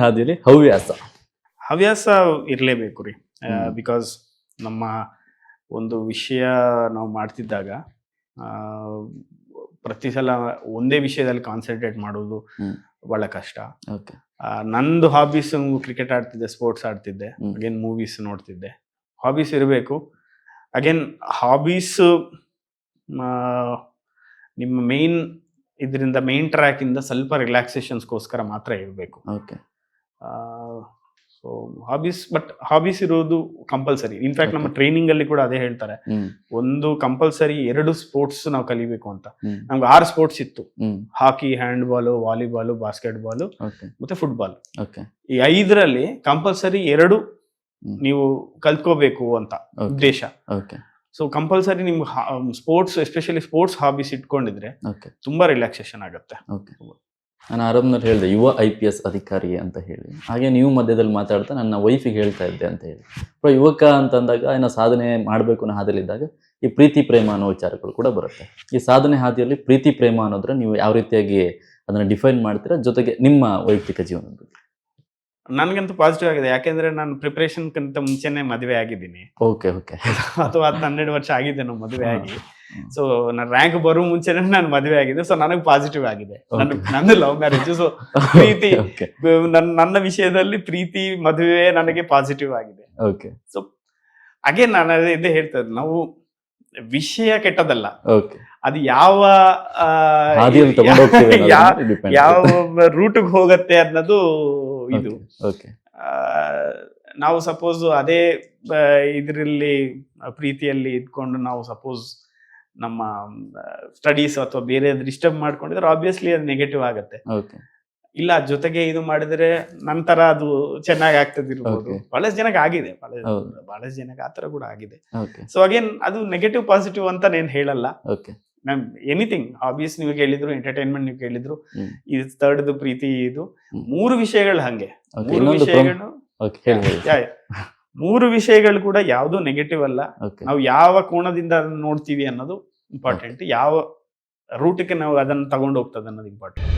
ಹಾದಿಯಲ್ಲಿ ಹವ್ಯಾಸ ಹವ್ಯಾಸ ಇರಲೇಬೇಕು ರೀ. ಬಿಕಾಸ್ ನಮ್ಮ ಒಂದು ವಿಷಯ ನಾವು ಮಾಡ್ತಿದ್ದಾಗ ಪ್ರತಿ ಸಲ ಒಂದೇ ವಿಷಯದಲ್ಲಿ ಕಾನ್ಸಂಟ್ರೇಟ್ ಮಾಡೋದು ಬಹಳ ಕಷ್ಟ. ನಂದು ಹಾಬೀಸ್ ಕ್ರಿಕೆಟ್ ಆಡ್ತಿದ್ದೆ, ಸ್ಪೋರ್ಟ್ಸ್ ಆಡ್ತಿದ್ದೆ, ಅಗೇನ್ ಮೂವೀಸ್ ನೋಡ್ತಿದ್ದೆ. ಹಾಬೀಸ್ ಇರಬೇಕು. ಅಗೇನ್ ಹಾಬೀಸ್ ನಿಮ್ಮ ಮೇನ್ ಇದರಿಂದ ಮೇನ್ ಟ್ರ್ಯಾಕ್ ಇಂದ ಸ್ವಲ್ಪ ರಿಲ್ಯಾಕ್ಸೇಷನ್ಸ್ಗೋಸ್ಕರ ಮಾತ್ರ ಇರಬೇಕು. ಸೊ ಹಾಬೀಸ್ ಇರೋದು ಕಂಪಲ್ಸರಿ. ಇನ್ಫ್ಯಾಕ್ಟ್ ನಮ್ಮ ಟ್ರೈನಿಂಗ್ ಅಲ್ಲಿ ಕೂಡ ಅದೇ ಹೇಳ್ತಾರೆ, ಒಂದು ಕಂಪಲ್ಸರಿ 2 ಸ್ಪೋರ್ಟ್ಸ್ ನಾವು ಕಲಿಬೇಕು ಅಂತ. ನಮ್ಗೆ 6 ಸ್ಪೋರ್ಟ್ಸ್ ಇತ್ತು: hockey, hand ball, volleyball, basket ball ಮತ್ತೆ ಫುಟ್ಬಾಲ್. ಈ 5ರಲ್ಲಿ ಕಂಪಲ್ಸರಿ 2 ನೀವು ಕಲ್ತ್ಕೋಬೇಕು ಅಂತ ಉದ್ದೇಶ. ಸೊ ಕಂಪಲ್ಸರಿ ನಿಮ್ಗೆ ಸ್ಪೋರ್ಟ್ಸ್, ಎಸ್ಪೆಷಲಿ ಸ್ಪೋರ್ಟ್ಸ್ ಹಾಬೀಸ್ ಇಟ್ಕೊಂಡಿದ್ರೆ ತುಂಬಾ ರಿಲ್ಯಾಕ್ಸೇಷನ್ ಆಗುತ್ತೆ. ನಾನು ಆರಂಭದಲ್ಲಿ ಹೇಳಿದೆ ಯುವ IPS ಅಧಿಕಾರಿ ಅಂತ ಹೇಳಿ. ಹಾಗೆ ನೀವು ಮಧ್ಯದಲ್ಲಿ ಮಾತಾಡ್ತಾ ನನ್ನ ವೈಫಿಗೆ ಹೇಳ್ತಾ ಇದ್ದೆ ಅಂತ ಹೇಳಿ. ಯುವಕ ಅಂತಂದಾಗ ಏನೋ ಸಾಧನೆ ಮಾಡಬೇಕು ಅನ್ನೋ ಹಾದಿಯಲ್ಲಿದ್ದಾಗ ಈ ಪ್ರೀತಿ ಪ್ರೇಮ ಅನ್ನೋ ವಿಚಾರಗಳು ಕೂಡ ಬರುತ್ತೆ. ಈ ಸಾಧನೆ ಹಾದಿಯಲ್ಲಿ ಪ್ರೀತಿ ಪ್ರೇಮ ಅನ್ನೋದ್ರೆ ನೀವು ಯಾವ ರೀತಿಯಾಗಿ ಅದನ್ನ ಡಿಫೈನ್ ಮಾಡ್ತೀರಾ, ಜೊತೆಗೆ ನಿಮ್ಮ ವೈಯಕ್ತಿಕ ಜೀವನದ ಬಗ್ಗೆ? ನನ್ಗಂತೂ ಪಾಸಿಟಿವ್ ಆಗಿದೆ. ಯಾಕೆಂದ್ರೆ ನಾನು ಪ್ರಿಪರೇಷನ್ ಕಂತ ಮುಂಚೆನೆ ಮದುವೆ ಆಗಿದ್ದೀನಿ. ಅಥವಾ 12 ವರ್ಷ ಆಗಿದೆ ನಾವು ಮದುವೆ ಆಗಿ. ಸೊ ನಾನು ರ್ಯಾಂಕ್ ಬರೋ ಮುಂಚೆನೆ ನಾನು ಮದುವೆ ಆಗಿದೆ. ಸೊ ನನಗೆ ಪಾಸಿಟಿವ್ ಆಗಿದೆ. ನಂದು ಲವ್ ಮ್ಯಾರೇಜ್. ಸೊ ಪ್ರೀತಿ ನನ್ನ ವಿಷಯದಲ್ಲಿ ಪ್ರೀತಿ ಮದುವೆ ನನಗೆ ಪಾಸಿಟಿವ್ ಆಗಿದೆ. ಸೊ ಹಾಗೆ ನಾನು ಇದೇ ಹೇಳ್ತೇನೆ, ನಾವು ವಿಷಯ ಕೆಟ್ಟದಲ್ಲ, ಅದು ಯಾವ ರೂಟ್ಗೆ ಹೋಗತ್ತೆ ಅನ್ನೋದು ಇದು. ನಾವು ಸಪೋಸ್ ಅದೇ ಇದರಲ್ಲಿ ಪ್ರೀತಿಯಲ್ಲಿ ಇದ್ಕೊಂಡು ನಾವು ಸಪೋಸ್ ನಮ್ಮ ಸ್ಟಡೀಸ್ ಅಥವಾ ಬೇರೆ ಡಿಸ್ಟರ್ಬ್ ಮಾಡ್ಕೊಂಡಿದ್ರೆ ಆಬ್ವಿಯಸ್ಲಿ ಅದು ನೆಗೆಟಿವ್ ಆಗತ್ತೆ. ಇಲ್ಲ ಜೊತೆಗೆ ಇದು ಮಾಡಿದ್ರೆ ನಂತರ ಅದು ಚೆನ್ನಾಗಿ ಆಗ್ತದಿರ್ಬೋದು. ಬಹಳಷ್ಟು ಜನಕ್ಕೆ ಆಗಿದೆ, ಬಹಳಷ್ಟು ಜನಕ್ಕೆ ಆತರ ಕೂಡ ಆಗಿದೆ. ಸೊ ಅಗೇನ್ ಅದು ನೆಗೆಟಿವ್ ಪಾಸಿಟಿವ್ ಅಂತ నేను ಹೇಳಲ್ಲ. ಮ್ಯಾಮ್ ಎನಿಥಿಂಗ್ ಹಾಬೀಸ್ ನೀವು ಕೇಳಿದ್ರು, ಎಂಟರ್ಟೈನ್ಮೆಂಟ್ ನೀವು ಕೇಳಿದ್ರು, ಇದು ಥರ್ಡ್ ಪ್ರೀತಿ, ಇದು 3 ವಿಷಯಗಳು ಹಂಗೆ. 3 ವಿಷಯಗಳು ಕೂಡ ಯಾವ್ದು ನೆಗೆಟಿವ್ ಅಲ್ಲ. ನಾವು ಯಾವ ಕೋಣದಿಂದ ಅದನ್ನ ನೋಡ್ತೀವಿ ಅನ್ನೋದು ಇಂಪಾರ್ಟೆಂಟ್, ಯಾವ ರೂಟ್ಗೆ ನಾವು ಅದನ್ನ ತಗೊಂಡು ಹೋಗ್ತದೆ ಅನ್ನೋದು ಇಂಪಾರ್ಟೆಂಟ್.